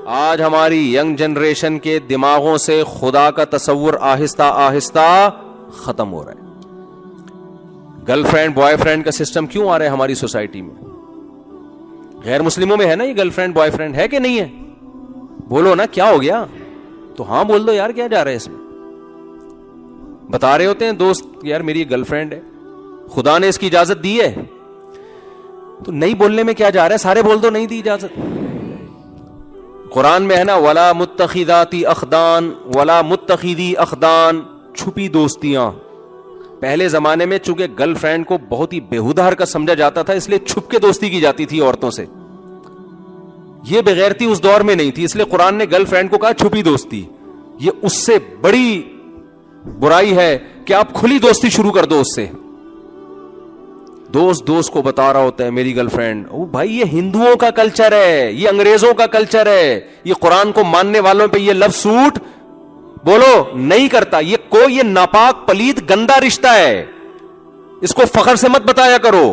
آج ہماری young generation کے دماغوں سے خدا کا تصور آہستہ آہستہ ختم ہو رہا ہے. گرل فرینڈ بوائے فرینڈ کا سسٹم کیوں آ رہا ہے ہماری سوسائٹی میں؟ غیر مسلموں میں ہے نا یہ گرل فرینڈ بوائے فرینڈ، ہے کہ نہیں ہے؟ بولو نا کیا ہو گیا؟ تو ہاں بول دو یار، کیا جا رہا ہے اس میں؟ بتا رہے ہوتے ہیں دوست یار میری گرل فرینڈ ہے، خدا نے اس کی اجازت دی ہے، تو نہیں بولنے میں کیا جا رہا ہے؟ سارے بول دو نہیں دی اجازت. قرآن میں ہے نا ولا متخذاتی اخدان ولا متخذی اخدان، چھپی دوستیاں. پہلے زمانے میں چونکہ گرل فرینڈ کو بہت ہی بےہودہ حرکت سمجھا جاتا تھا، اس لیے چھپ کے دوستی کی جاتی تھی عورتوں سے. یہ بغیرتی اس دور میں نہیں تھی، اس لیے قرآن نے گرل فرینڈ کو کہا چھپی دوستی. یہ اس سے بڑی برائی ہے کہ آپ کھلی دوستی شروع کر دو اس سے. دوست کو بتا رہا ہوتا ہے میری گرل فرینڈ. او بھائی یہ ہندوؤں کا کلچر ہے، یہ انگریزوں کا کلچر ہے، یہ قرآن کو ماننے والوں پہ یہ لفظ سوٹ بولو نہیں کرتا. یہ ناپاک پلید گندا رشتہ ہے، اس کو فخر سے مت بتایا کرو.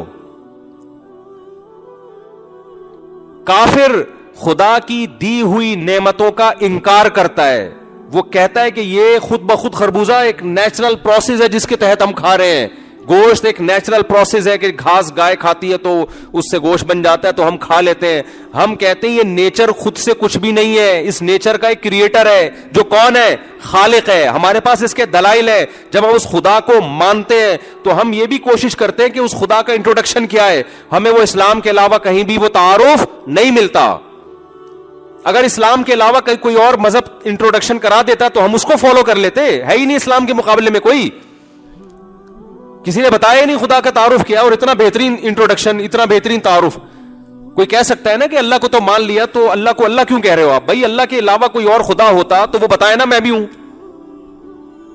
کافر خدا کی دی ہوئی نعمتوں کا انکار کرتا ہے. وہ کہتا ہے کہ یہ خود بخود خربوزہ ایک نیچرل پروسیس ہے جس کے تحت ہم کھا رہے ہیں. گوشت ایک نیچرل پروسیس ہے کہ گھاس گائے کھاتی ہے تو اس سے گوشت بن جاتا ہے تو ہم کھا لیتے ہیں. ہم کہتے ہیں یہ نیچر خود سے کچھ بھی نہیں ہے، اس نیچر کا ایک کریٹر ہے جو کون ہے؟ خالق ہے. ہمارے پاس اس کے دلائل ہے. جب ہم اس خدا کو مانتے ہیں تو ہم یہ بھی کوشش کرتے ہیں کہ اس خدا کا انٹروڈکشن کیا ہے. ہمیں وہ اسلام کے علاوہ کہیں بھی وہ تعارف نہیں ملتا. اگر اسلام کے علاوہ کوئی اور مذہب انٹروڈکشن کرا دیتا تو ہم اس کو فالو کر لیتے. ہے ہی نہیں اسلام کے مقابلے میں کوئی. کسی نے بتایا نہیں خدا کا تعارف کیا، اور اتنا بہترین انٹروڈکشن، اتنا بہترین تعارف. کوئی کہہ سکتا ہے نا کہ اللہ کو تو مان لیا، تو اللہ کو اللہ کیوں کہہ رہے ہو آپ؟ بھائی اللہ کے علاوہ کوئی اور خدا ہوتا تو وہ بتائے نا میں بھی ہوں.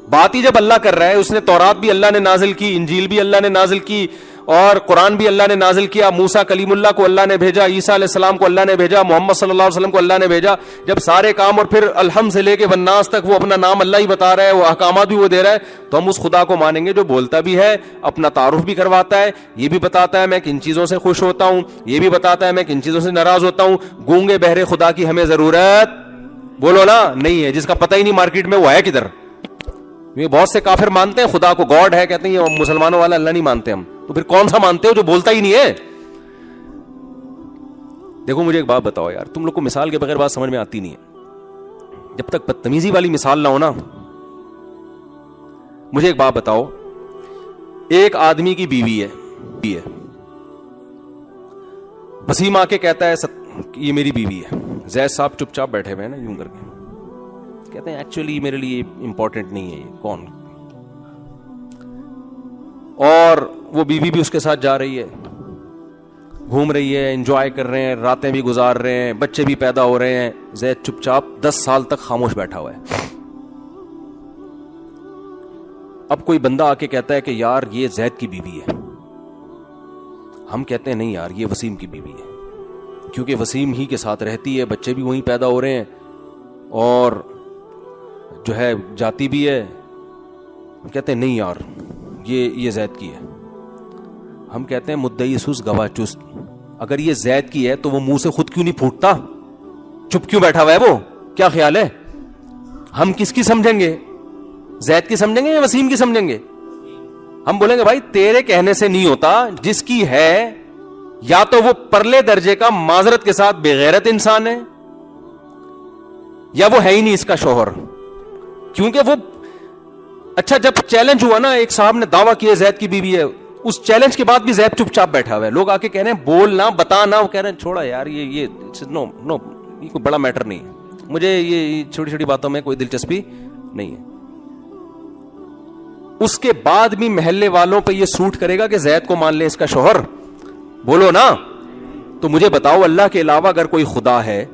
بات ہی جب اللہ کر رہا ہے، اس نے تورات بھی اللہ نے نازل کی، انجیل بھی اللہ نے نازل کی، اور قرآن بھی اللہ نے نازل کیا. موسیٰ کلیم اللہ کو اللہ نے بھیجا، عیسیٰ علیہ السلام کو اللہ نے بھیجا، محمد صلی اللہ علیہ وسلم کو اللہ نے بھیجا. جب سارے کام اور پھر الحمد سے لے کے والناس تک وہ اپنا نام اللہ ہی بتا رہا ہے، وہ احکامات بھی وہ دے رہا ہے، تو ہم اس خدا کو مانیں گے جو بولتا بھی ہے، اپنا تعارف بھی کرواتا ہے، یہ بھی بتاتا ہے میں کن چیزوں سے خوش ہوتا ہوں، یہ بھی بتاتا ہے میں کن چیزوں سے ناراض ہوتا ہوں. گونگے بہرے خدا کی ہمیں ضرورت بولو نا نہیں ہے، جس کا پتہ ہی نہیں مارکیٹ میں وہ ہے کدھر. یہ بہت سے کافر مانتے ہیں خدا کو گاڈ ہے، کہتے ہیں یہ مسلمانوں والا اللہ نہیں مانتے ہم. تو پھر کون سا مانتے ہو جو بولتا ہی نہیں ہے؟ دیکھو مجھے ایک بات بتاؤ یار، تم لوگ کو مثال کے بغیر بات سمجھ میں آتی نہیں ہے. جب تک بدتمیزی والی مثال نہ ہو نا. مجھے ایک بات بتاؤ، ایک آدمی کی بیوی ہے، وسیم آ کے کہتا ہے یہ میری بیوی ہے. زید صاحب چپ چاپ بیٹھے ہوئے ہیں نا یوں کر کے، کہتے ہیں ایکچولی میرے لیے امپورٹنٹ نہیں ہے یہ کون. اور وہ بیوی بھی اس کے ساتھ جا رہی ہے، گھوم رہی ہے، انجوائے کر رہے ہیں، راتیں بھی گزار رہے ہیں، بچے بھی پیدا ہو رہے ہیں. زید چپ چاپ 10 سال تک خاموش بیٹھا ہوا ہے. اب کوئی بندہ آ کے کہتا ہے کہ یار یہ زید کی بیوی ہے. ہم کہتے ہیں نہیں یار یہ وسیم کی بیوی ہے، کیونکہ وسیم ہی کے ساتھ رہتی ہے، بچے بھی وہیں پیدا ہو رہے ہیں، اور جو ہے جاتی بھی ہے. ہم کہتے ہیں نہیں یار یہ زید کی ہے. ہم کہتے ہیں مدعی سست گواہ چست. اگر یہ زید کی ہے تو وہ منہ سے خود کیوں نہیں پھوٹتا؟ چپ کیوں بیٹھا ہوا ہے وہ؟ کیا خیال ہے؟ ہم کس کی سمجھیں گے؟ زید کی سمجھیں گے یا وسیم کی سمجھیں گے؟ ہم بولیں گے بھائی تیرے کہنے سے نہیں ہوتا. جس کی ہے یا تو وہ پرلے درجے کا معذرت کے ساتھ بے غیرت انسان ہے، یا وہ ہے ہی نہیں اس کا شوہر. کیونکہ وہ اچھا جب چیلنج ہوا نا، ایک صاحب نے دعویٰ کیا زید کی بیوی ہے، اس چیلنج کے بعد بھی زید چپ چاپ بیٹھا ہوا ہے. لوگ آ کے کہہ رہے ہیں بولنا بتانا، وہ کہہ رہے ہیں چھوڑا یار یہ نو یہ کوئی بڑا میٹر نہیں ہے، مجھے یہ چھوٹی چھوٹی باتوں میں کوئی دلچسپی نہیں ہے. اس کے بعد بھی محلے والوں پہ یہ سوٹ کرے گا کہ زید کو مان لے اس کا شوہر؟ بولو نا. تو مجھے بتاؤ اللہ کے علاوہ اگر کوئی خدا ہے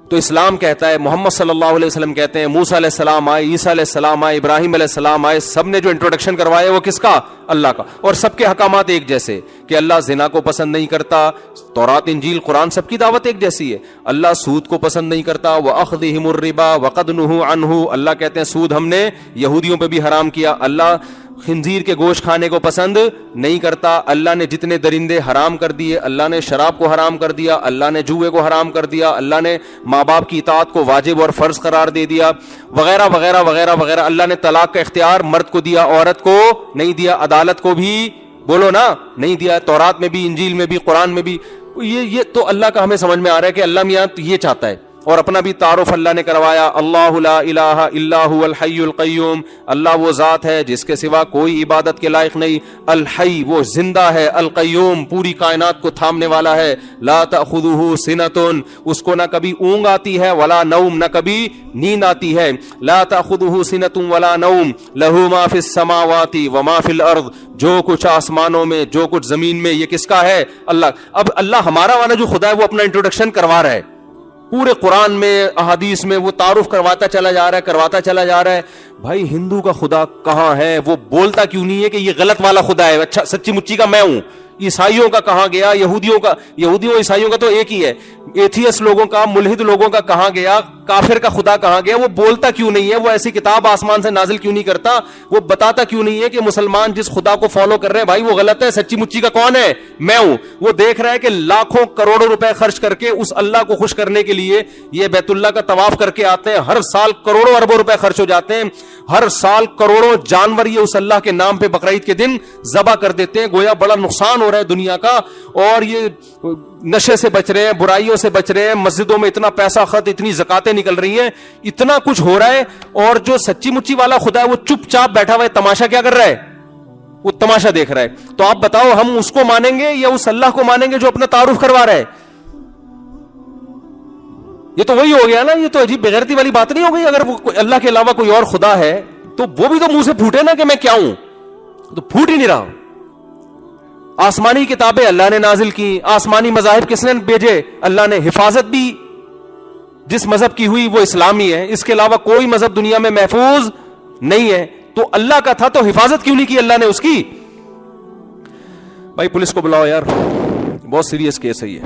تو اسلام کہتا ہے، محمد صلی اللہ علیہ وسلم کہتے ہیں، موسیٰ علیہ السلام آئے، عیسیٰ علیہ السلام آئے، ابراہیم علیہ السلام آئے، سب نے جو انٹروڈکشن کروایا وہ کس کا؟ اللہ کا. اور سب کے حکامات ایک جیسے کہ اللہ زنا کو پسند نہیں کرتا. تورات انجیل قرآن سب کی دعوت ایک جیسی ہے. اللہ سود کو پسند نہیں کرتا. وَأَخْذِهِمُ الرِّبَا وَقَدْ نُهُوا عَنْهُ. اللہ کہتے ہیں سود ہم نے یہودیوں پہ بھی حرام کیا. اللہ خنزیر کے گوشت کھانے کو پسند نہیں کرتا. اللہ نے جتنے درندے حرام کر دیے, اللہ نے شراب کو حرام کر دیا, اللہ نے جوئے کو حرام کر دیا, اللہ نے ماں باپ کی اطاعت کو واجب اور فرض قرار دے دیا, وغیرہ وغیرہ وغیرہ وغیرہ. اللہ نے طلاق کا اختیار مرد کو دیا, عورت کو نہیں دیا. عدالت کو بھی بولو نا نہیں دیا, تورات میں بھی, انجیل میں بھی, قرآن میں بھی. یہ تو اللہ کا ہمیں سمجھ میں آ رہا ہے کہ اللہ میاں یہ چاہتا ہے. اور اپنا بھی تعارف اللہ نے کروایا, اللہ لا الہ الا هو الحی القیوم, اللہ وہ ذات ہے جس کے سوا کوئی عبادت کے لائق نہیں, الحی وہ زندہ ہے, القیوم پوری کائنات کو تھامنے والا ہے, لا تأخذہ سنۃ اس کو نہ کبھی اونگ آتی ہے, ولا نوم نہ کبھی نیند آتی ہے, لا تأخذہ سنۃ ولا نوم, لہ ما فی السماوات وما فی الارض, جو کچھ آسمانوں میں جو کچھ زمین میں یہ کس کا ہے؟ اللہ. اب اللہ ہمارا والا جو خدا ہے وہ اپنا انٹروڈکشن کروا رہا ہے پورے قرآن میں, احادیث میں, وہ تعارف کرواتا چلا جا رہا ہے. بھائی ہندو کا خدا کہاں ہے؟ وہ بولتا کیوں نہیں ہے کہ یہ غلط والا خدا ہے, اچھا سچی مچی کا میں ہوں. عیسائیوں کا کہاں گیا؟ یہودیوں عیسائیوں کا تو ایک ہی ہے. ایتھیس لوگوں کا, ملحد لوگوں کا کہاں گیا؟ کافر کا خدا کہاں گیا؟ وہ بولتا کیوں نہیں ہے؟ وہ ایسی کتاب آسمان سے نازل کیوں نہیں کرتا؟ وہ بتاتا کیوں نہیں ہے کہ مسلمان جس خدا کو فالو کر رہے ہیں بھائی وہ غلط ہے؟ سچی مچی کا کون ہے؟ میں ہوں. وہ دیکھ رہا ہے کہ لاکھوں کروڑوں روپے خرچ کر کے اس اللہ کو خوش کرنے کے لیے یہ بیت اللہ کا طواف کر کے آتے ہیں, ہر سال کروڑوں اربوں روپے خرچ ہو جاتے ہیں, ہر سال کروڑوں جانور یہ اس اللہ کے نام پہ بقرعید کے دن ذبح کر دیتے ہیں, گویا بڑا نقصان ہو رہا ہے دنیا کا. اور یہ نشے سے بچ رہے ہیں, برائیوں سے بچ رہے ہیں, مسجدوں میں اتنا پیسہ خرچ, اتنی زکاتیں نکل رہی ہیں, اتنا کچھ ہو رہا ہے, اور جو سچی مچی والا خدا ہے وہ چپ چاپ بیٹھا ہوا ہے, تماشا کیا کر رہا ہے؟ وہ تماشا دیکھ رہا ہے. تو آپ بتاؤ ہم اس کو مانیں گے یا اس اللہ کو مانیں گے جو اپنا تعارف کروا رہا ہے؟ یہ تو وہی ہو گیا نا, یہ تو عجیب بغیرتی والی بات نہیں ہو گئی. اگر وہ اللہ کے علاوہ کوئی اور خدا ہے تو وہ بھی تو منہ سے پھوٹے نا کہ میں کیا ہوں, تو پھوٹ ہی نہیں رہا. آسمانی کتابیں اللہ نے نازل کی, آسمانی مذاہب کس نے بھیجے؟ اللہ نے. حفاظت بھی جس مذہب کی ہوئی وہ اسلامی ہے, اس کے علاوہ کوئی مذہب دنیا میں محفوظ نہیں ہے. تو اللہ کا تھا تو حفاظت کیوں نہیں کی اللہ نے اس کی؟ بھائی پولیس کو بلاؤ یار, بہت سیریس کیس ہے یہ.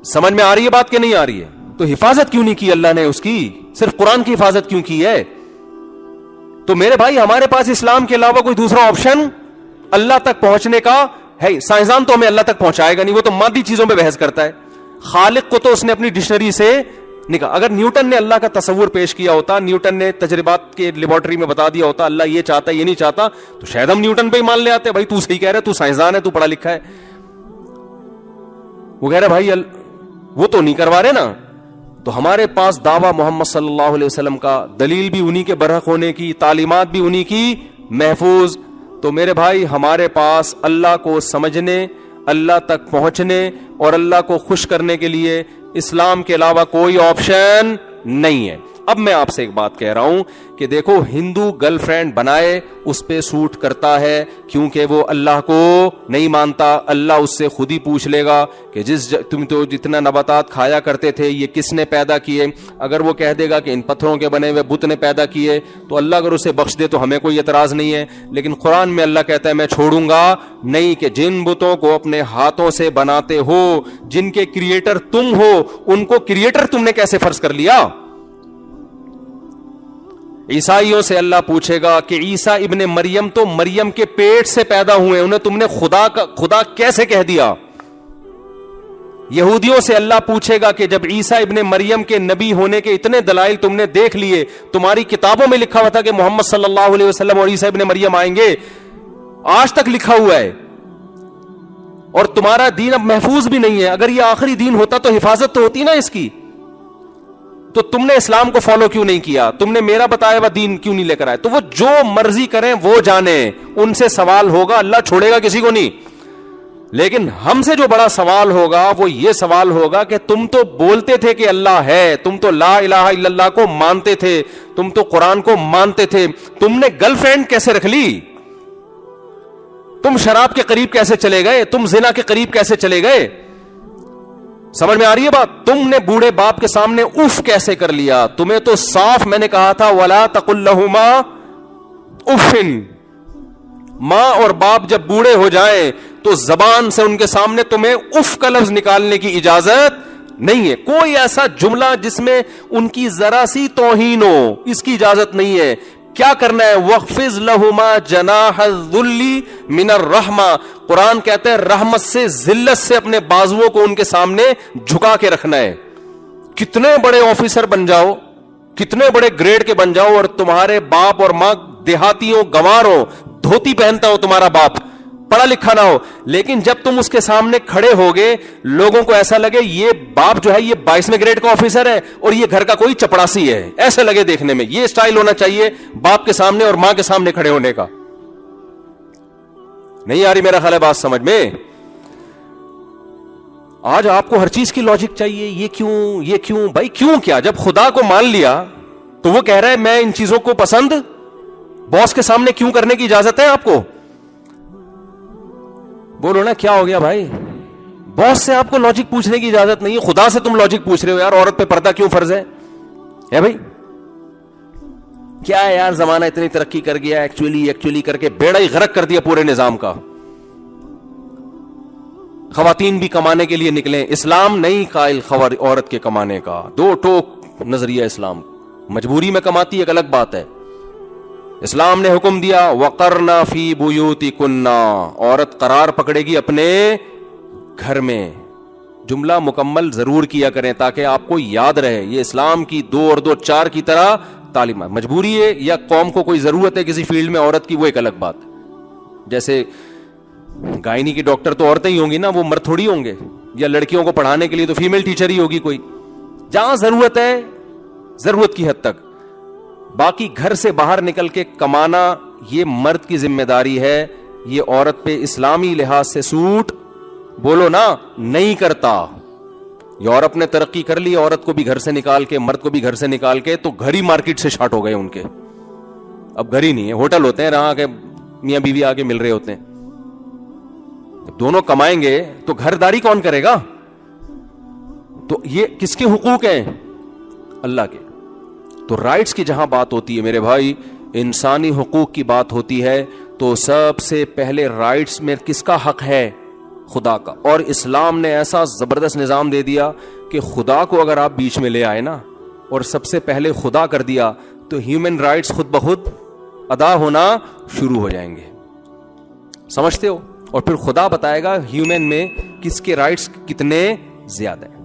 سمجھ میں آ رہی ہے بات کہ نہیں آ رہی ہے؟ تو حفاظت کیوں نہیں کی اللہ نے اس کی؟ صرف قرآن کی حفاظت کیوں کی ہے؟ تو میرے بھائی ہمارے پاس اسلام کے علاوہ کوئی دوسرا آپشن اللہ تک پہنچنے کا ہے؟ سائنسدان تو ہمیں اللہ تک پہنچائے گا نہیں, وہ تو مادی چیزوں پہ بحث کرتا ہے. خالق کو تو اس نے اپنی ڈکشنری سے نکالا. اگر نیوٹن نے اللہ کا تصور پیش کیا ہوتا, نیوٹن نے تجربات کے لیبارٹری میں بتا دیا ہوتا اللہ یہ چاہتا ہے یہ نہیں چاہتا, تو شاید ہم نیوٹن پہ ہی مان لے آتے. بھائی تو صحیح کہہ رہے, تو سائنسدان ہے, تو پڑھا لکھا ہے. وہ کہہ رہے بھائی وہ تو نہیں کروا رہے نا. تو ہمارے پاس دعویٰ محمد صلی اللہ علیہ وسلم کا, دلیل بھی انہی کے برحق ہونے کی, تعلیمات بھی انہی کی محفوظ. تو میرے بھائی ہمارے پاس اللہ کو سمجھنے, اللہ تک پہنچنے اور اللہ کو خوش کرنے کے لیے اسلام کے علاوہ کوئی آپشن نہیں ہے. اب میں آپ سے ایک بات کہہ رہا ہوں کہ دیکھو, ہندو گرل فرینڈ بنائے اس پہ سوٹ کرتا ہے کیونکہ وہ اللہ کو نہیں مانتا. اللہ اس سے خود ہی پوچھ لے گا کہ تم تو جتنا نباتات کھایا کرتے تھے یہ کس نے پیدا کیے. اگر وہ کہہ دے گا کہ ان پتھروں کے بنے ہوئے بت نے پیدا کیے, تو اللہ اگر اسے بخش دے تو ہمیں کوئی اعتراض نہیں ہے. لیکن قرآن میں اللہ کہتا ہے میں چھوڑوں گا نہیں کہ جن بتوں کو اپنے ہاتھوں سے بناتے ہو, جن کے کریٹر تم ہو, ان کو کریٹر تم نے کیسے فرض کر لیا؟ عیسائیوں سے اللہ پوچھے گا کہ عیسیٰ ابن مریم تو مریم کے پیٹ سے پیدا ہوئے, انہیں تم نے خدا کیسے کہہ دیا؟ یہودیوں سے اللہ پوچھے گا کہ جب عیسیٰ ابن مریم کے نبی ہونے کے اتنے دلائل تم نے دیکھ لیے, تمہاری کتابوں میں لکھا ہوا تھا کہ محمد صلی اللہ علیہ وسلم اور عیسیٰ ابن مریم آئیں گے, آج تک لکھا ہوا ہے, اور تمہارا دین اب محفوظ بھی نہیں ہے. اگر یہ آخری دین ہوتا تو حفاظت تو ہوتی نا اس کی. تو تم نے اسلام کو فالو کیوں نہیں کیا؟ تم نے میرا بتایا ہوا دین کیوں نہیں لے کر آئے؟ تو وہ جو مرضی کریں وہ جانیں, ان سے سوال ہوگا, اللہ چھوڑے گا کسی کو نہیں. لیکن ہم سے جو بڑا سوال ہوگا وہ یہ سوال ہوگا کہ تم تو بولتے تھے کہ اللہ ہے, تم تو لا الہ الا اللہ کو مانتے تھے, تم تو قرآن کو مانتے تھے, تم نے گرل فرینڈ کیسے رکھ لی؟ تم شراب کے قریب کیسے چلے گئے؟ تم زنا کے قریب کیسے چلے گئے؟ سمجھ میں آ رہی ہے بات؟ تم نے بوڑھے باپ کے سامنے اف کیسے کر لیا؟ تمہیں تو صاف میں نے کہا تھا ولا تقل لہما اف. ماں اور باپ جب بوڑھے ہو جائیں تو زبان سے ان کے سامنے تمہیں اف کا لفظ نکالنے کی اجازت نہیں ہے. کوئی ایسا جملہ جس میں ان کی ذرا سی توہین ہو, اس کی اجازت نہیں ہے. کیا کرنا ہے؟ وَخْفِضْ لَهُمَا جَنَاحَ الذُّلِّ مِنَ الرَّحْمَةِ، قرآن کہتے ہیں رحمت سے، ذلت سے اپنے بازوؤں کو ان کے سامنے جھکا کے رکھنا ہے. کتنے بڑے آفیسر بن جاؤ، کتنے بڑے گریڈ کے بن جاؤ، اور تمہارے باپ اور ماں دیہاتیوں گنوار ہو، دھوتی پہنتا ہو تمہارا باپ، پڑھا لکھا نہ ہو، لیکن جب تم اس کے سامنے کھڑے ہوگے لوگوں کو ایسا لگے یہ باپ جو ہے یہ 22ویں گریڈ کا آفیسر ہے اور یہ گھر کا کوئی چپڑاسی ہے، ایسے لگے دیکھنے میں. یہ سٹائل ہونا چاہیے باپ کے سامنے اور ماں کے سامنے کھڑے ہونے کا. نہیں آ رہی میرا خیال ہے بات سمجھ میں؟ آج آپ کو ہر چیز کی لاجک چاہیے، یہ کیوں بھائی کیوں؟ کیا جب خدا کو مان لیا تو وہ کہہ رہا ہے میں ان چیزوں کو پسند، باس کے سامنے کیوں کرنے کی اجازت ہے آپ کو؟ بولو نا کیا ہو گیا بھائی؟ باس سے آپ کو لاجک پوچھنے کی اجازت نہیں ہے، خدا سے تم لاجک پوچھ رہے ہو. یار عورت پہ پردہ کیوں فرض ہے بھائی؟ کیا ہے یار، زمانہ اتنی ترقی کر گیا، ایکچولی کر کے بیڑا ہی غرق کر دیا پورے نظام کا. خواتین بھی کمانے کے لیے نکلے، اسلام نہیں قائل عورت کے کمانے کا. دو ٹوک نظریہ اسلام، مجبوری میں کماتی ایک الگ بات ہے. اسلام نے حکم دیا وَقَرْنَا فِي بُيُوتِكُنَّ، عورت قرار پکڑے گی اپنے گھر میں. جملہ مکمل ضرور کیا کریں تاکہ آپ کو یاد رہے، یہ اسلام کی 2 اور 2 4 کی طرح تعلیمات. مجبوری ہے یا قوم کو کوئی ضرورت ہے کسی فیلڈ میں عورت کی، وہ ایک الگ بات. جیسے گائنی کی ڈاکٹر تو عورتیں ہی ہوں گی نا، وہ مرد تھوڑی ہوں گے. یا لڑکیوں کو پڑھانے کے لیے تو فیمیل ٹیچر ہی ہوگی کوئی. جہاں ضرورت ہے ضرورت کی حد تک، باقی گھر سے باہر نکل کے کمانا یہ مرد کی ذمہ داری ہے. یہ عورت پہ اسلامی لحاظ سے سوٹ بولو نا نہیں کرتا. یورپ نے ترقی کر لی، عورت کو بھی گھر سے نکال کے، مرد کو بھی گھر سے نکال کے، تو گھر ہی مارکیٹ سے شارٹ ہو گئے ان کے. اب گھر ہی نہیں ہے، ہوٹل ہوتے ہیں رہاں کے میاں بیوی آگے مل رہے ہوتے ہیں. جب دونوں کمائیں گے تو گھرداری کون کرے گا؟ تو یہ کس کے حقوق ہیں؟ اللہ کے. تو رائٹس کی جہاں بات ہوتی ہے میرے بھائی، انسانی حقوق کی بات ہوتی ہے، تو سب سے پہلے رائٹس میں کس کا حق ہے؟ خدا کا. اور اسلام نے ایسا زبردست نظام دے دیا کہ خدا کو اگر آپ بیچ میں لے آئے نا اور سب سے پہلے خدا کر دیا تو ہیومن رائٹس خود بخود ادا ہونا شروع ہو جائیں گے. سمجھتے ہو؟ اور پھر خدا بتائے گا ہیومن میں کس کے رائٹس کتنے زیادہ ہیں.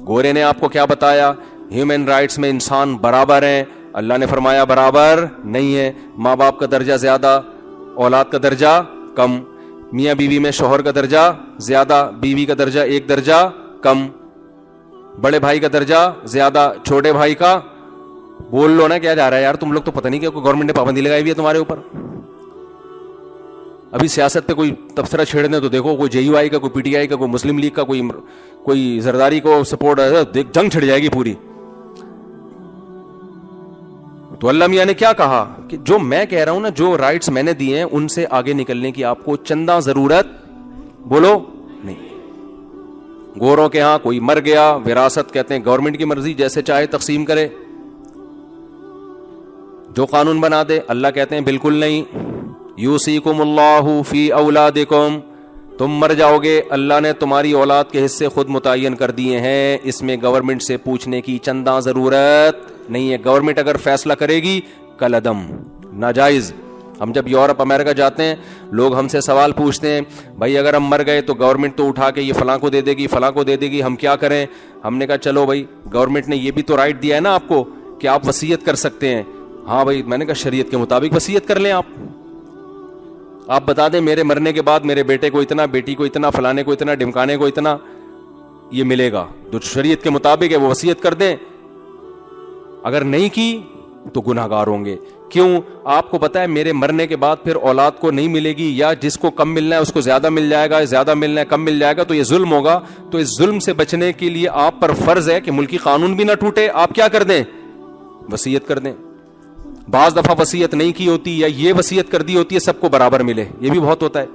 گورے نے آپ کو کیا بتایا؟ ہیومن رائٹس میں انسان برابر ہیں. اللہ نے فرمایا برابر نہیں ہے. ماں باپ کا درجہ زیادہ، اولاد کا درجہ کم. میاں بیوی میں شوہر کا درجہ زیادہ، بیوی کا درجہ 1 درجہ کم. بڑے بھائی کا درجہ زیادہ، چھوٹے بھائی کا. بول لو نا کیا جا رہا ہے یار، تم لوگ تو پتہ نہیں کہ گورنمنٹ نے پابندی لگائی ہوئی ہے تمہارے اوپر. ابھی سیاست پہ کوئی تبصرہ چھیڑنے تو دیکھو، کوئی JUI کا، کوئی PTI کا، کوئی مسلم لیگ کا، کوئی زرداری کو سپورٹ ہے، دیکھ جنگ چھڑ جائے گی پوری. تو اللہ میاں نے کیا کہا کہ جو میں کہہ رہا ہوں نا، جو رائٹس میں نے دیے ہیں ان سے آگے نکلنے کی آپ کو چندہ ضرورت بولو نہیں. گوروں کے ہاں کوئی مر گیا، وراثت کہتے ہیں گورنمنٹ کی مرضی، جیسے چاہے تقسیم کرے، جو قانون بنا دے. اللہ کہتے ہیں بالکل نہیں. یوصیکم اللہ فی اولادکم، تم مر جاؤ گے، اللہ نے تمہاری اولاد کے حصے خود متعین کر دیے ہیں، اس میں گورنمنٹ سے پوچھنے کی چندہ ضرورت نہیں ہے. گورنمنٹ اگر فیصلہ کرے گی کالعدم، ناجائز. ہم جب یورپ امریکہ جاتے ہیں لوگ ہم سے سوال پوچھتے ہیں بھائی اگر ہم مر گئے تو گورنمنٹ تو اٹھا کے یہ فلاں کو دے دے گی، فلاں کو دے دے گی، ہم کیا کریں؟ ہم نے کہا چلو بھائی گورنمنٹ نے یہ بھی تو رائٹ دیا ہے نا آپ کو کہ آپ وصیت کر سکتے ہیں. ہاں بھائی، میں نے کہا شریعت کے مطابق وصیت کر لیں. آپ بتا دیں میرے مرنے کے بعد میرے بیٹے کو اتنا، بیٹی کو اتنا، فلانے کو اتنا، ڈمکانے کو اتنا یہ ملے گا، جو شریعت کے مطابق ہے وہ وصیت کر دیں. اگر نہیں کی تو گناہ گار ہوں گے. کیوں؟ آپ کو پتا ہے میرے مرنے کے بعد پھر اولاد کو نہیں ملے گی، یا جس کو کم ملنا ہے اس کو زیادہ مل جائے گا، زیادہ ملنا ہے کم مل جائے گا، تو یہ ظلم ہوگا. تو اس ظلم سے بچنے کے لیے آپ پر فرض ہے کہ ملکی قانون بھی نہ ٹوٹے، آپ کیا کر دیں؟ وصیت کر دیں. بعض دفعہ وصیت نہیں کی ہوتی یا یہ وصیت کر دی ہوتی ہے سب کو برابر ملے، یہ بھی بہت ہوتا ہے.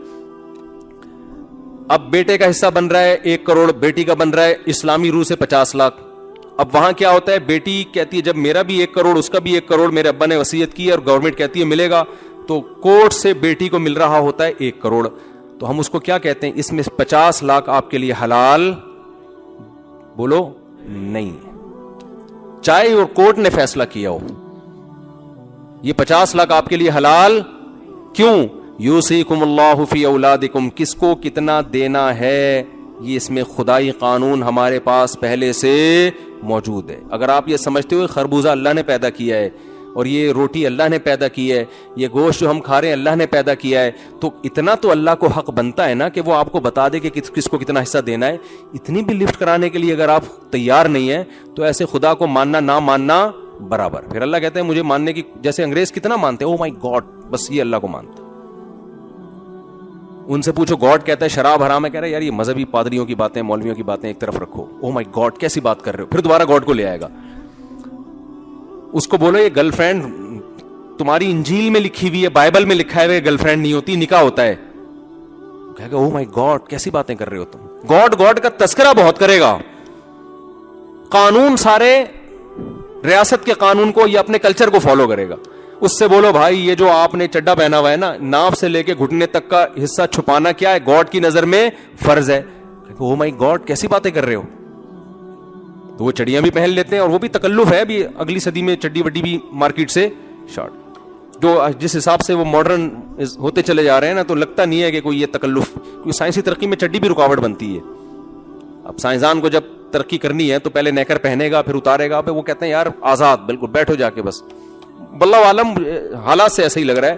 اب بیٹے کا حصہ بن رہا ہے 1 کروڑ، بیٹی کا بن رہا ہے اسلامی روح سے 50 لاکھ. اب وہاں کیا ہوتا ہے، بیٹی کہتی ہے جب میرا بھی 1 کروڑ، اس کا بھی 1 کروڑ میرے ابا نے وصیت کی اور گورنمنٹ کہتی ہے ملے گا، تو کورٹ سے بیٹی کو مل رہا ہوتا ہے 1 کروڑ. تو ہم اس کو کیا کہتے ہیں؟ اس میں 50 لاکھ آپ کے لیے حلال بولو نہیں، چاہے اور کورٹ نے فیصلہ کیا ہو. یہ 50 لاکھ آپ کے لیے حلال کیوں؟ یوصیکم اللہ فی اولادکم، کس کو کتنا دینا ہے یہ اس میں خدائی قانون ہمارے پاس پہلے سے موجود ہے. اگر آپ یہ سمجھتے ہو خربوزہ اللہ نے پیدا کیا ہے اور یہ روٹی اللہ نے پیدا کی ہے، یہ گوشت جو ہم کھا رہے ہیں اللہ نے پیدا کیا ہے، تو اتنا تو اللہ کو حق بنتا ہے نا کہ وہ آپ کو بتا دے کہ کس کو کتنا حصہ دینا ہے. اتنی بھی لفٹ کرانے کے لیے اگر آپ تیار نہیں ہیں تو ایسے خدا کو ماننا نہ ماننا برابر. پھر اللہ کہتے ہیں مجھے ماننے کی، جیسے انگریز کتنا مانتے ہیں، او مائی گاڈ، بس یہ اللہ کو مانتا. ان سے پوچھو گاڈ کہتا ہے شراب حرام ہے، کہہ رہا ہے یار یہ مذہبی پادریوں کی باتیں، مولویوں کی باتیں ایک طرف رکھو. او مائی گاڈ کیسی بات کر رہے ہو، پھر دوبارہ گاڈ کو لے آئے گا. اس کو بولو یہ گرل فرینڈ تمہاری انجیل میں لکھی ہوئی ہے، بائبل میں لکھا ہے گرل فرینڈ نہیں ہوتی، نکاح ہوتا ہے. کہے گا او مائی گاڈ کیسی باتیں کر رہے ہو تم. گاڈ کا تذکرہ بہت کرے گا، قانون سارے ریاست کے قانون کو یا اپنے کلچر کو فالو کرے گا. اس سے بولو بھائی یہ جو آپ نے چڈا پہنا ہوا ہے نا، ناف سے لے کے گھٹنے تک کا حصہ چھپانا کیا ہے، گاڈ کی نظر میں فرض ہے. او مائی گاڈ کیسی باتیں کر رہے ہو. تو وہ چڑیاں بھی پہن لیتے ہیں، اور وہ بھی تکلف ہے. ابھی اگلی صدی میں چڈی وڈی بھی مارکیٹ سے شارٹ، جو جس حساب سے وہ ماڈرن ہوتے چلے جا رہے ہیں نا، تو لگتا نہیں ہے کہ کوئی یہ تکلف، کیونکہ سائنسی ترقی میں چڈی بھی رکاوٹ بنتی ہے. اب سائنسدان کو جب ترقی کرنی ہے تو پہلے نیکر پہنے گا پھر اتارے گا، پھر وہ کہتے ہیں یار آزاد بالکل بیٹھو جا کے بس. واللہ عالم حالات سے ایسا ہی لگ رہا ہے،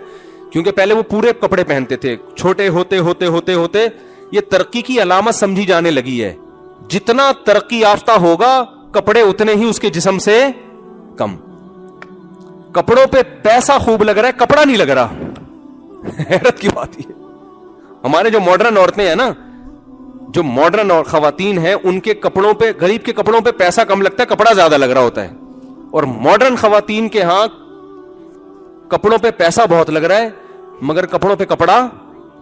کیونکہ پہلے وہ پورے کپڑے پہنتے تھے. چھوٹے ہوتے ہوتے ہوتے ہوتے یہ ترقی کی علامت سمجھی جانے لگی ہے. جتنا ترقی یافتہ ہوگا کپڑے اتنے ہی اس کے جسم سے کم. کپڑوں پہ پیسہ خوب لگ رہا ہے، کپڑا نہیں لگ رہا. حیرت کی بات یہ، ہمارے جو ماڈرن عورتیں ہیں نا، جو ماڈرن اور خواتین ہیں، ان کے کپڑوں پہ، غریب کے کپڑوں پہ پیسہ کم لگتا ہے، کپڑا زیادہ لگ رہا ہوتا ہے. اور ماڈرن خواتین کے ہاں کپڑوں پہ پیسہ بہت لگ رہا ہے مگر کپڑوں پہ کپڑا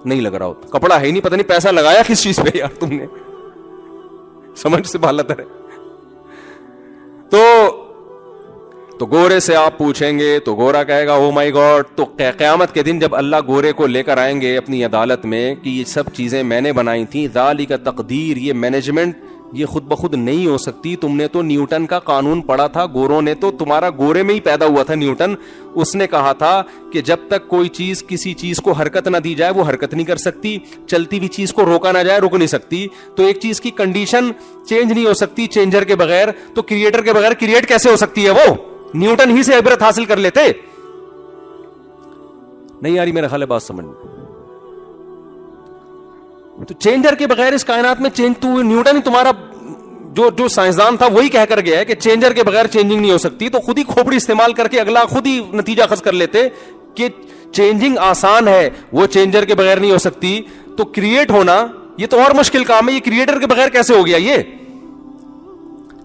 نہیں لگ رہا ہوتا. کپڑا ہے ہی نہیں، پتہ نہیں پیسہ لگایا کس چیز پہ یار تم نے، سمجھ سے بالا ہے. تو گورے سے آپ پوچھیں گے تو گورا کہے گا او مائی گاڈ. تو قیامت کے دن جب اللہ گورے کو لے کر آئیں گے اپنی عدالت میں کہ یہ سب چیزیں میں نے بنائی تھیں، ذالک تقدیر، یہ مینجمنٹ یہ خود بخود نہیں ہو سکتی. تم نے تو نیوٹن کا قانون پڑھا تھا، گوروں نے تو، تمہارا گورے میں ہی پیدا ہوا تھا نیوٹن. اس نے کہا تھا کہ جب تک کوئی چیز کسی چیز کو حرکت نہ دی جائے وہ حرکت نہیں کر سکتی، چلتی ہوئی چیز کو روکا نہ جائے رک نہیں سکتی. تو ایک چیز کی کنڈیشن چینج نہیں ہو سکتی چینجر کے بغیر، تو کریٹر کے بغیر کریٹ کیسے ہو سکتی ہے؟ وہ نیوٹن ہی سے عبرت حاصل کر لیتے. نہیں یاری میرا خیال ہے بات سمجھ میں. تو چینجر کے بغیر اس کائنات میں چینج، تو نیوٹن ہی تمہارا جو سائنسدان تھا وہی کہہ کر گیا ہے کہ چینجر کے بغیر چینجنگ نہیں ہو سکتی. تو خود ہی کھوپڑی استعمال کر کے اگلا خود ہی نتیجہ اخذ کر لیتے کہ چینجنگ آسان ہے، وہ چینجر کے بغیر نہیں ہو سکتی. تو کریٹ ہونا یہ تو اور مشکل کام ہے، یہ کریٹر کے بغیر کیسے ہو گیا یہ؟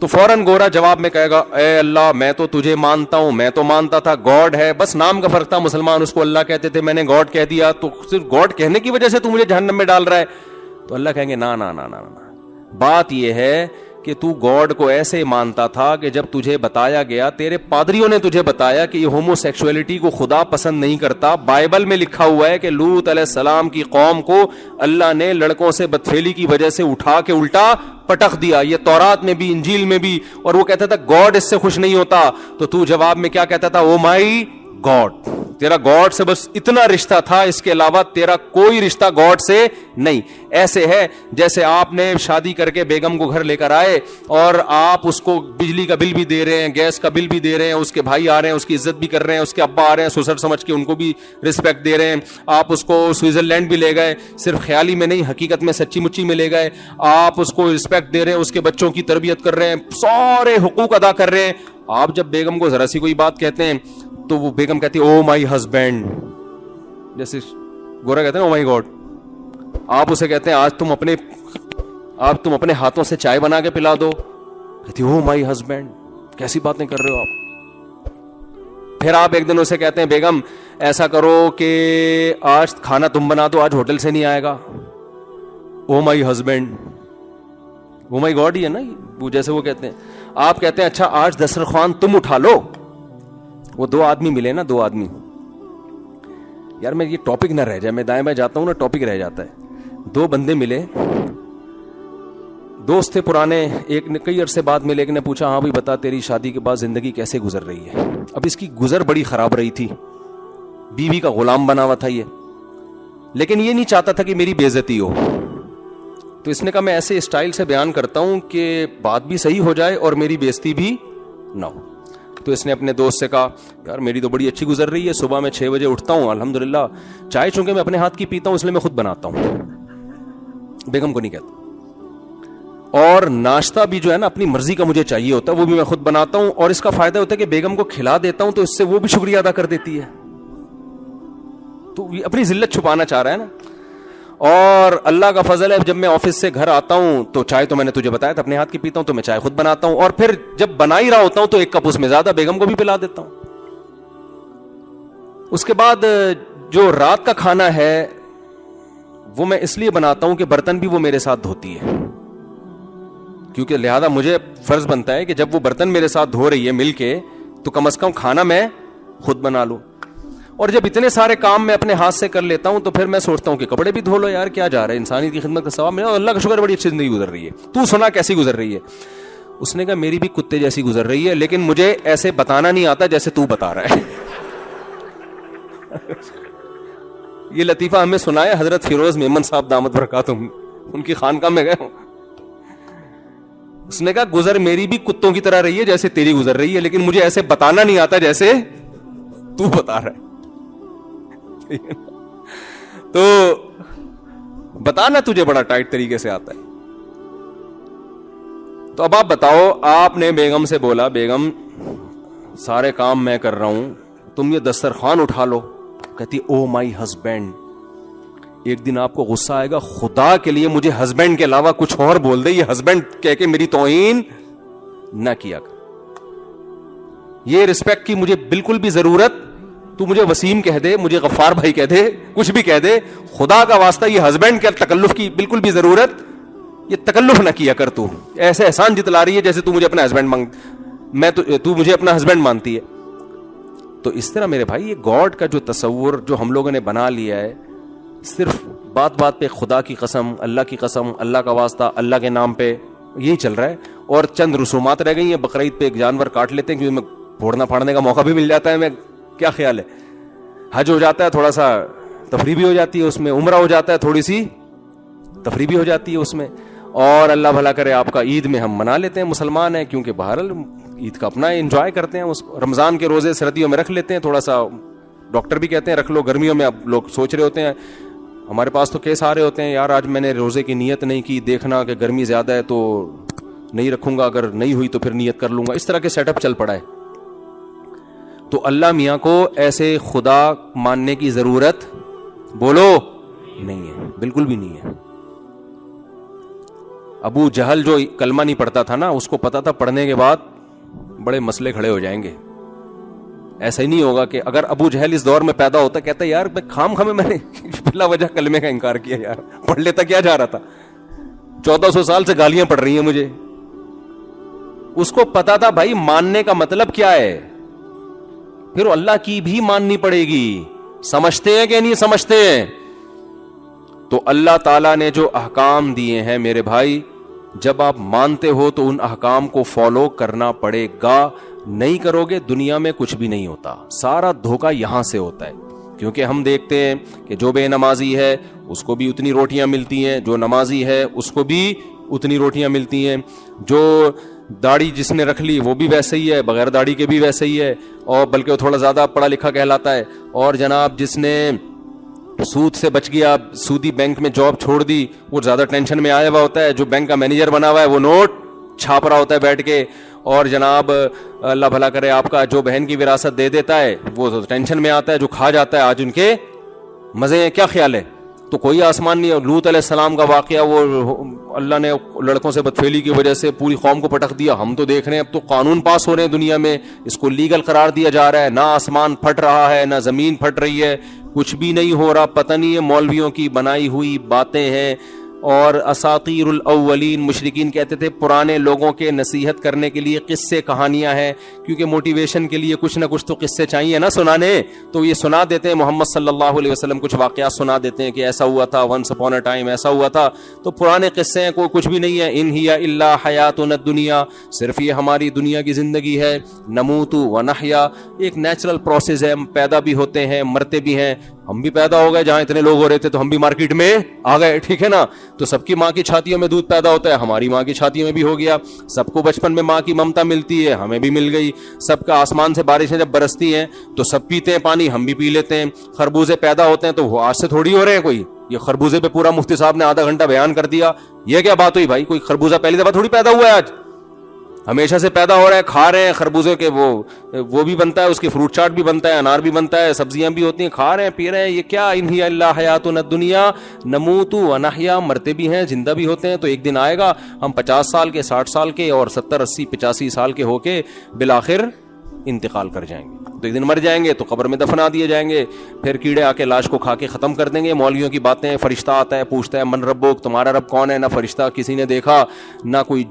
تو فوراً گورا جواب میں کہے گا اے اللہ میں تو تجھے مانتا ہوں، میں تو مانتا تھا گاڈ ہے، بس نام کا فرق تھا، مسلمان اس کو اللہ کہتے تھے، میں نے گاڈ کہہ دیا، تو صرف گاڈ کہنے کی وجہ سے تو مجھے جہنم میں ڈال رہا ہے. تو اللہ کہیں گے نا نا نا نا نا، بات یہ ہے کہ تو گاڈ کو ایسے مانتا تھا کہ جب تجھے بتایا گیا، تیرے پادریوں نے تجھے بتایا کہ یہ ہومو سیکسولیٹی کو خدا پسند نہیں کرتا. بائبل میں لکھا ہوا ہے کہ لوط علیہ السلام کی قوم کو اللہ نے لڑکوں سے بدفعلی کی وجہ سے اٹھا کے الٹا پٹخ دیا. یہ تورات میں بھی انجیل میں بھی. اور وہ کہتا تھا گاڈ اس سے خوش نہیں ہوتا. تو جواب میں کیا کہتا تھا؟ او مائی گاڈ. تیرا گاڈ سے بس اتنا رشتہ تھا، اس کے علاوہ تیرا کوئی رشتہ گاڈ سے نہیں. ایسے ہے جیسے آپ نے شادی کر کے بیگم کو گھر لے کر آئے اور آپ اس کو بجلی کا بل بھی دے رہے ہیں، گیس کا بل بھی دے رہے ہیں، اس کے بھائی آ رہے ہیں اس کی عزت بھی کر رہے ہیں، اس کے ابا آ رہے ہیں سسر سمجھ کے ان کو بھی رسپیکٹ دے رہے ہیں. آپ اس کو سوئٹزرلینڈ بھی لے گئے، صرف خیالی میں نہیں حقیقت میں سچی مچی میں لے گئے. آپ اس کو رسپیکٹ دے رہے ہیں، اس کے بچوں کی تربیت کر رہے ہیں، سارے حقوق ادا کر رہے ہیں. آپ جب بیگم کو ذرا سی کوئی بات کہتے ہیں تو وہ بیگم کہتی ہے او مائی ہسبینڈ، جیسے گورا کہتے ہیں او مائی گاڈ. آپ اسے کہتے ہیں آج تم اپنے ہاتھوں سے چائے بنا کے پلا دو، کہتی او مائی ہسبینڈ، کیسی باتیں کر رہے ہو آپ. پھر آپ ایک دن اسے کہتے ہیں بیگم ایسا کرو کہ آج کھانا تم بنا دو، آج ہوٹل سے نہیں آئے گا. او my husband, O my God ہی ہے نا وہ، جیسے وہ کہتے ہیں. آپ کہتے ہیں اچھا آج دسترخوان تم اٹھا لو. وہ دو آدمی ملے نا، دو آدمی، یار میں یہ ٹاپک نہ رہ جائے، میں دائیں بائیں جاتا ہوں نا ٹاپک رہ جاتا ہے. دو بندے ملے، دوست تھے پرانے، ایک نے کئی عرصے بعد ملے، ایک نے پوچھا ہاں بھائی بتا تیری شادی کے بعد زندگی کیسے گزر رہی ہے. اب اس کی گزر بڑی خراب رہی تھی. بیوی کا غلام بنا ہوا تھا یہ, لیکن یہ نہیں چاہتا تھا کہ میری بے عزتی ہو. تو اس نے کہا میں ایسے اسٹائل سے بیان کرتا ہوں کہ بات بھی صحیح ہو جائے اور میری بے عزتی بھی نہ ہو. تو اس نے اپنے دوست سے کہا یار میری تو بڑی اچھی گزر رہی ہے, صبح میں 6 بجے اٹھتا ہوں الحمدللہ, چائے چونکہ میں اپنے ہاتھ کی پیتا ہوں اس لیے میں خود بناتا ہوں, بیگم کو نہیں کہتا, اور ناشتہ بھی جو ہے نا اپنی مرضی کا مجھے چاہیے ہوتا ہے وہ بھی میں خود بناتا ہوں, اور اس کا فائدہ ہوتا ہے کہ بیگم کو کھلا دیتا ہوں تو اس سے وہ بھی شکریہ ادا کر دیتی ہے. تو اپنی ذلت چھپانا چاہ رہا ہے نا. اور اللہ کا فضل ہے جب میں آفس سے گھر آتا ہوں تو چائے تو میں نے تجھے بتایا تھا اپنے ہاتھ کی پیتا ہوں, تو میں چائے خود بناتا ہوں, اور پھر جب بنا ہی رہا ہوتا ہوں تو 1 کپ اس میں زیادہ بیگم کو بھی پلا دیتا ہوں. اس کے بعد جو رات کا کھانا ہے وہ میں اس لیے بناتا ہوں کہ برتن بھی وہ میرے ساتھ دھوتی ہے, کیونکہ لہذا مجھے فرض بنتا ہے کہ جب وہ برتن میرے ساتھ دھو رہی ہے مل کے تو کم از کم کھانا میں خود بنا لوں. اور جب اتنے سارے کام میں اپنے ہاتھ سے کر لیتا ہوں تو پھر میں سوچتا ہوں کہ کپڑے بھی دھو لو یار, کیا جا رہا ہے, انسانیت کی خدمت کا ثواب ملا, اللہ کا شکر بڑی اچھی زندگی گزر رہی ہے, تو سنا کیسی گزر رہی ہے. اس نے کہا میری بھی کتے جیسی گزر رہی ہے, لیکن مجھے ایسے بتانا نہیں آتا جیسے تو بتا رہا ہے. یہ لطیفہ ہمیں سنائے حضرت فیروز میمن صاحب دامت برکاتہم, ان کی خانقاہ میں گئے ہوں. اس نے کہا گزر میری بھی کتوں کی طرح رہی ہے جیسے تیری گزر رہی ہے, لیکن مجھے ایسے بتانا نہیں آتا جیسے تو بتا رہا ہے. تو بتانا تجھے بڑا ٹائٹ طریقے سے آتا ہے. تو اب آپ بتاؤ, آپ نے بیگم سے بولا بیگم سارے کام میں کر رہا ہوں, تم یہ دسترخوان اٹھا لو. کہتی او مائی ہسبینڈ. ایک دن آپ کو غصہ آئے گا, خدا کے لیے مجھے ہسبینڈ کے علاوہ کچھ اور بول دے, یہ ہسبینڈ کہہ کے میری توہین نہ کیا کر. یہ رسپیکٹ کی مجھے بالکل بھی ضرورت, تو مجھے وسیم کہہ دے, مجھے غفار بھائی کہہ دے, کچھ بھی کہہ دے, خدا کا واسطہ یہ ہسبینڈ کے تکلف کی بالکل بھی ضرورت, یہ تکلف نہ کیا کر. تو ایسے احسان جتلا رہی ہے جیسے تو مجھے اپنا ہسبینڈ تو مجھے اپنا ہسبینڈ مانتی ہے. تو اس طرح میرے بھائی یہ گاڈ کا جو تصور جو ہم لوگوں نے بنا لیا ہے, صرف بات بات پہ خدا کی قسم, اللہ کی قسم, اللہ کا واسطہ, اللہ کے نام پہ, یہی چل رہا ہے. اور چند رسومات رہ گئی ہیں, بقرعید پہ ایک جانور کاٹ لیتے ہیں کیونکہ میں پھوڑنا پھاڑنے کا موقع بھی مل جاتا ہے. میں کیا خیال ہے, حج ہو جاتا ہے, تھوڑا سا تفریح بھی ہو جاتی ہے اس میں, عمرہ ہو جاتا ہے, تھوڑی سی تفریح بھی ہو جاتی ہے اس میں, اور اللہ بھلا کرے آپ کا عید میں ہم منا لیتے ہیں, مسلمان ہیں, کیونکہ بہرحال عید کا اپنا انجوائے کرتے ہیں. اس رمضان کے روزے سردیوں میں رکھ لیتے ہیں, تھوڑا سا ڈاکٹر بھی کہتے ہیں رکھ لو, گرمیوں میں اب لوگ سوچ رہے ہوتے ہیں, ہمارے پاس تو کیس آ رہے ہوتے ہیں یار آج میں نے روزے کی نیت نہیں کی, دیکھنا کہ گرمی زیادہ ہے تو نہیں رکھوں گا, اگر نہیں ہوئی تو پھر نیت کر لوں گا. اس طرح کے سیٹ اپ چل پڑا ہے. تو اللہ میاں کو ایسے خدا ماننے کی ضرورت بولو نہیں ہے, بالکل بھی نہیں ہے. ابو جہل جو کلمہ نہیں پڑھتا تھا نا, اس کو پتا تھا پڑھنے کے بعد بڑے مسئلے کھڑے ہو جائیں گے. ایسا ہی نہیں ہوگا کہ اگر ابو جہل اس دور میں پیدا ہوتا, کہتا یار میں نے بلا وجہ کلمے کا انکار کیا, یار پڑھ لیتا, کیا جا رہا تھا, 1400 سال سے گالیاں پڑ رہی ہیں مجھے. اس کو پتا تھا بھائی ماننے کا مطلب کیا ہے, پھر اللہ کی بھی ماننی پڑے گی. سمجھتے ہیں کہ نہیں سمجھتے ہیں؟ تو اللہ تعالیٰ نے جو احکام دیے ہیں میرے بھائی, جب آپ مانتے ہو تو ان احکام کو فالو کرنا پڑے گا. نہیں کرو گے دنیا میں کچھ بھی نہیں ہوتا, سارا دھوکہ یہاں سے ہوتا ہے. کیونکہ ہم دیکھتے ہیں کہ جو بے نمازی ہے اس کو بھی اتنی روٹیاں ملتی ہیں, جو نمازی ہے اس کو بھی اتنی روٹیاں ملتی ہیں, جو داڑھی جس نے رکھ لی وہ بھی ویسے ہی ہے, بغیر داڑھی کے بھی ویسے ہی ہے, اور بلکہ وہ تھوڑا زیادہ پڑھا لکھا کہلاتا ہے. اور جناب جس نے سود سے بچ گیا, سودی بینک میں جاب چھوڑ دی, وہ زیادہ ٹینشن میں آیا ہوا ہوتا ہے. جو بینک کا مینیجر بنا ہوا ہے وہ نوٹ چھاپ رہا ہوتا ہے بیٹھ کے. اور جناب اللہ بھلا کرے آپ کا جو بہن کی وراثت دے دیتا ہے وہ ٹینشن میں آتا ہے, جو کھا جاتا ہے آج ان کے مزے ہیں. کیا خیال ہے؟ تو کوئی آسمان نہیں. لوط علیہ السلام کا واقعہ, وہ اللہ نے لڑکوں سے بدفعلی کی وجہ سے پوری قوم کو پٹک دیا. ہم تو دیکھ رہے ہیں اب تو قانون پاس ہو رہے ہیں دنیا میں, اس کو لیگل قرار دیا جا رہا ہے. نہ آسمان پھٹ رہا ہے نہ زمین پھٹ رہی ہے, کچھ بھی نہیں ہو رہا. پتہ نہیں ہے مولویوں کی بنائی ہوئی باتیں ہیں, اور اساطیر الاولین، مشرکین کہتے تھے پرانے لوگوں کے نصیحت کرنے کے لیے قصے کہانیاں ہیں، کیونکہ موٹیویشن کے لیے کچھ نہ کچھ تو قصے چاہیے نا سنانے، تو یہ سنا دیتے ہیں، محمد صلی اللہ علیہ وسلم کچھ واقعات سنا دیتے ہیں کہ ایسا ہوا تھا، ونس اپون اے ٹائم ایسا ہوا تھا، تو پرانے قصے ہیں، کوئی کچھ بھی نہیں ہے، ان ہی الا حیاتنا الدنیا، صرف یہ ہماری دنیا کی زندگی ہے، نموت و نحیا، ایک نیچرل پروسیس ہے، ہم پیدا بھی ہوتے ہیں مرتے بھی ہیں، ہم بھی پیدا ہو گئے، جہاں اتنے لوگ ہو رہے تھے تو ہم بھی مارکیٹ میں آ گئے، ٹھیک ہے نا، تو سب کی ماں کی چھاتیوں میں دودھ پیدا ہوتا ہے، ہماری ماں کی چھاتیوں میں بھی ہو گیا، سب کو بچپن میں ماں کی ممتا ملتی ہے، ہمیں بھی مل گئی، سب کا آسمان سے بارشیں جب برستی ہیں تو سب پیتے ہیں پانی، ہم بھی پی لیتے ہیں، خربوزے پیدا ہوتے ہیں تو وہ آج سے تھوڑی ہو رہے ہیں، کوئی یہ خربوزے پہ پورا مفتی صاحب نے آدھا گھنٹہ بیان کر دیا، یہ کیا بات ہوئی بھائی، کوئی خربوزہ پہلی دفعہ تھوڑی پیدا ہوا ہے، آج ہمیشہ سے پیدا ہو رہا ہے، کھا رہے ہیں خربوزے کے، وہ بھی بنتا ہے، اس کی فروٹ چاٹ بھی بنتا ہے، انار بھی بنتا ہے، سبزیاں بھی ہوتی ہیں، کھا رہے ہیں پی رہے ہیں، یہ کیا، ان ہی الا حیاتنا الدنیا نموت و نحیا، مرتے بھی ہیں زندہ بھی ہوتے ہیں، تو ایک دن آئے گا ہم 50 سال کے، 60 سال کے اور 70 80 85 سال کے ہو کے بالآخر انتقال کر جائیں گے، تو ایک دن مر جائیں گے تو قبر میں دفنا دیے جائیں گے، پھر کیڑے آ کے لاش کو کھا کے ختم کر دیں گے، مولویوں کی باتیں، فرشتہ آتا ہے پوچھتا ہے من ربک، تمہارا رب کون ہے، نہ فرشتہ کسی نے دیکھا، نہ کوئی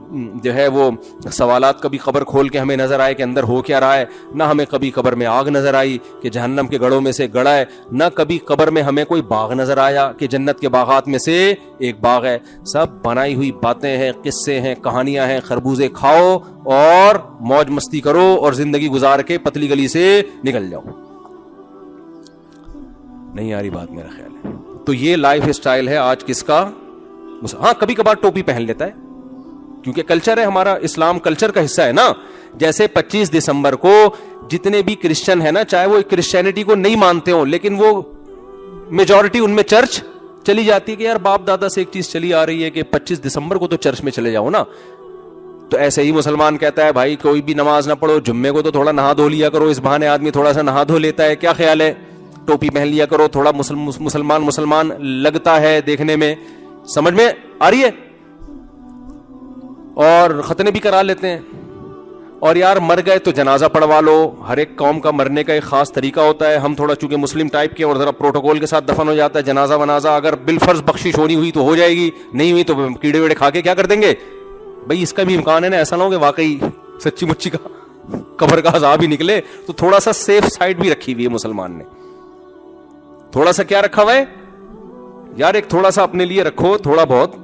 جو ہے وہ سوالات کبھی قبر کھول کے ہمیں نظر آئے کہ اندر ہو کیا رہا ہے، نہ ہمیں کبھی قبر میں آگ نظر آئی کہ جہنم کے گڑھوں میں سے گڑھا ہے، نہ کبھی قبر میں ہمیں کوئی باغ نظر آیا کہ جنت کے باغات میں سے ایک باغ ہے، سب بنائی ہوئی باتیں ہیں، قصے ہیں، کہانیاں ہیں، خربوزے کھاؤ اور موج مستی کرو اور زندگی گزار کے پتلی گلی سے نکل جاؤ۔ نہیں آ رہی بات میرا خیال ہے، تو یہ لائف اسٹائل ہے آج کس کا، ہاں کبھی کبھار ٹوپی پہن لیتا ہے کیونکہ کلچر ہے ہمارا، اسلام کلچر کا حصہ ہے نا، جیسے 25 دسمبر کو جتنے بھی کرسچن ہیں نا، چاہے وہ کرسچینٹی کو نہیں مانتے ہوں لیکن وہ میجورٹی ان میں چرچ چلی جاتی ہے کہ یار باپ دادا سے ایک چیز چلی آ رہی ہے کہ 25 دسمبر کو تو چرچ میں چلے جاؤ نا، تو ایسے ہی مسلمان کہتا ہے بھائی کوئی بھی نماز نہ پڑھو، جمعے کو تو تھوڑا نہا دھو لیا کرو، اس بہانے آدمی تھوڑا سا نہا دھو لیتا ہے، کیا خیال ہے، ٹوپی پہن لیا کرو، تھوڑا مسلمان لگتا ہے دیکھنے میں، سمجھ میں آ رہی ہے، اور ختنے بھی کرا لیتے ہیں، اور یار مر گئے تو جنازہ پڑھوا لو، ہر ایک قوم کا مرنے کا ایک خاص طریقہ ہوتا ہے، ہم تھوڑا چونکہ مسلم ٹائپ کے اور ذرا پروٹوکول کے ساتھ دفن ہو جاتا ہے، جنازہ ونازہ اگر بالفرض بخشش ہونی ہوئی تو ہو جائے گی، نہیں ہوئی تو کیڑے ویڑے کھا کے کیا کر دیں گے بھائی، اس کا بھی امکان ہے نا، ایسا نہ ہو کہ واقعی سچی مچی کا قبر کا عذاب ہی نکلے، تو تھوڑا سا سیف سائڈ بھی رکھی ہوئی ہے مسلمان نے، تھوڑا سا کیا رکھا ہوا ہے یار، ایک تھوڑا سا اپنے لیے رکھو تھوڑا بہت،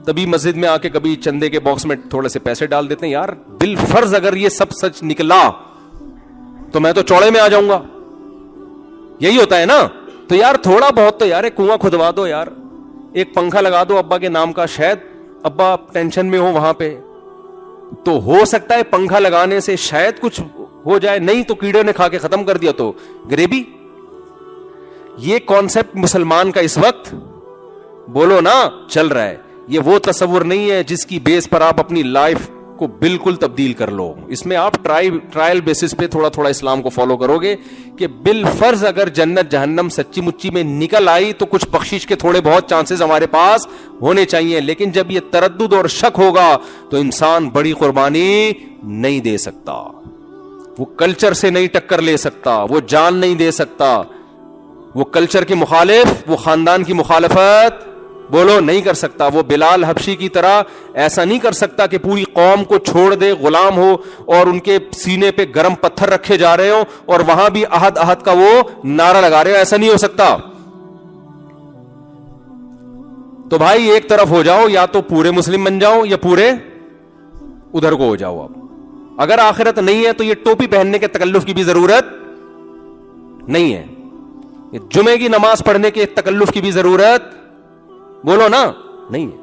تبھی مسجد میں آ کے کبھی چندے کے باکس میں تھوڑے سے پیسے ڈال دیتے ہیں، یار بالفرض اگر یہ سب سچ نکلا تو میں تو چوڑے میں آ جاؤں گا، یہی ہوتا ہے نا، تو یار تھوڑا بہت تو یار ایک کنواں کھدوا دو، یار ایک پنکھا لگا دو ابا کے نام کا، شاید ابا ٹینشن میں ہو وہاں پہ، تو ہو سکتا ہے پنکھا لگانے سے شاید کچھ ہو جائے، نہیں تو کیڑے نے کھا کے ختم کر دیا تو گریبی۔ یہ کانسیپٹ مسلمان کا اس وقت بولو نا چل رہا ہے، یہ وہ تصور نہیں ہے جس کی بیس پر آپ اپنی لائف کو بالکل تبدیل کر لو، اس میں آپ ٹرائل بیسس پہ تھوڑا تھوڑا اسلام کو فالو کرو گے کہ بالفرض اگر جنت جہنم سچی مچی میں نکل آئی تو کچھ بخشش کے تھوڑے بہت چانسز ہمارے پاس ہونے چاہیے، لیکن جب یہ تردد اور شک ہوگا تو انسان بڑی قربانی نہیں دے سکتا، وہ کلچر سے نہیں ٹکر لے سکتا، وہ جان نہیں دے سکتا، وہ کلچر کی مخالف، وہ خاندان کی مخالفت بولو نہیں کر سکتا، وہ بلال حبشی کی طرح ایسا نہیں کر سکتا کہ پوری قوم کو چھوڑ دے، غلام ہو اور ان کے سینے پہ گرم پتھر رکھے جا رہے ہوں اور وہاں بھی احد احد کا وہ نعرہ لگا رہے ہو، ایسا نہیں ہو سکتا۔ تو بھائی ایک طرف ہو جاؤ، یا تو پورے مسلم بن جاؤ یا پورے ادھر کو ہو جاؤ۔ اب اگر آخرت نہیں ہے تو یہ ٹوپی پہننے کے تکلف کی بھی ضرورت نہیں ہے، جمعے کی نماز پڑھنے کے تکلف کی بھی ضرورت بولو نا نہیں ہے،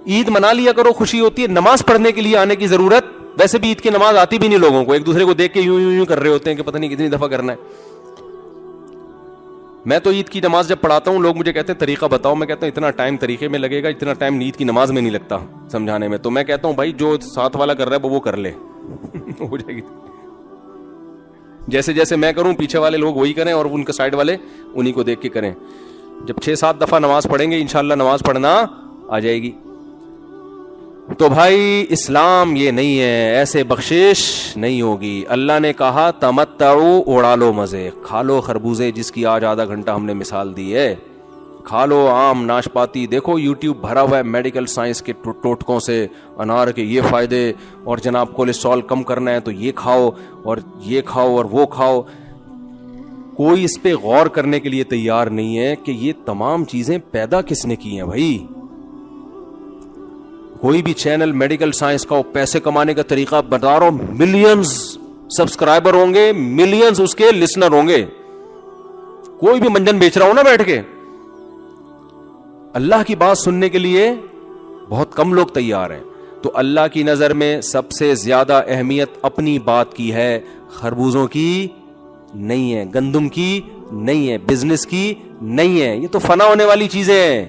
عید منا لیا کرو، خوشی ہوتی ہے، نماز پڑھنے کے لیے آنے کی ضرورت، ویسے بھی عید کی نماز آتی بھی نہیں لوگوں کو، ایک دوسرے کو دیکھ کے یوں یوں یوں کر رہے ہوتے ہیں کہ پتہ نہیں کتنی دفعہ کرنا ہے۔ میں تو عید کی نماز جب پڑھاتا ہوں لوگ مجھے کہتے ہیں طریقہ بتاؤ، میں کہتا ہوں اتنا ٹائم طریقے میں لگے گا، اتنا ٹائم عید کی نماز میں نہیں لگتا سمجھانے میں، تو میں کہتا ہوں بھائی جو ساتھ والا کر رہا ہے وہ کر لے ہو جائے گی، جیسے جیسے میں کروں پیچھے والے لوگ وہی کریں اور ان کے سائڈ والے انہی کو دیکھ کے کریں، جب 6-7 دفعہ نماز پڑھیں گے انشاءاللہ نماز پڑھنا آ جائے گی۔ تو بھائی اسلام یہ نہیں ہے، ایسے بخشش نہیں ہوگی۔ اللہ نے کہا تمتعوا، اڑا لو مزے، کھا لو خربوزے، جس کی آج آدھا گھنٹہ ہم نے مثال دی ہے، کھا لو آم ناشپاتی. دیکھو یوٹیوب بھرا ہوا ہے میڈیکل سائنس کے ٹوٹکوں سے, انار کے یہ فائدے, اور جناب کولیسٹرول کم کرنا ہے تو یہ کھاؤ اور یہ کھاؤ اور وہ کھاؤ. کوئی اس پہ غور کرنے کے لیے تیار نہیں ہے کہ یہ تمام چیزیں پیدا کس نے کی ہیں بھائی. کوئی بھی چینل میڈیکل سائنس کا پیسے کمانے کا طریقہ بتا رہا ہوں, ملینز سبسکرائبر ہوں گے, ملینز اس کے لسنر ہوں گے. کوئی بھی منجن بیچ رہا ہوں نا بیٹھ کے, اللہ کی بات سننے کے لیے بہت کم لوگ تیار ہیں. تو اللہ کی نظر میں سب سے زیادہ اہمیت اپنی بات کی ہے, خربوزوں کی نہیں ہے, گندم کی نہیں ہے, بزنس کی نہیں ہے. یہ تو فنا ہونے والی چیزیں ہیں.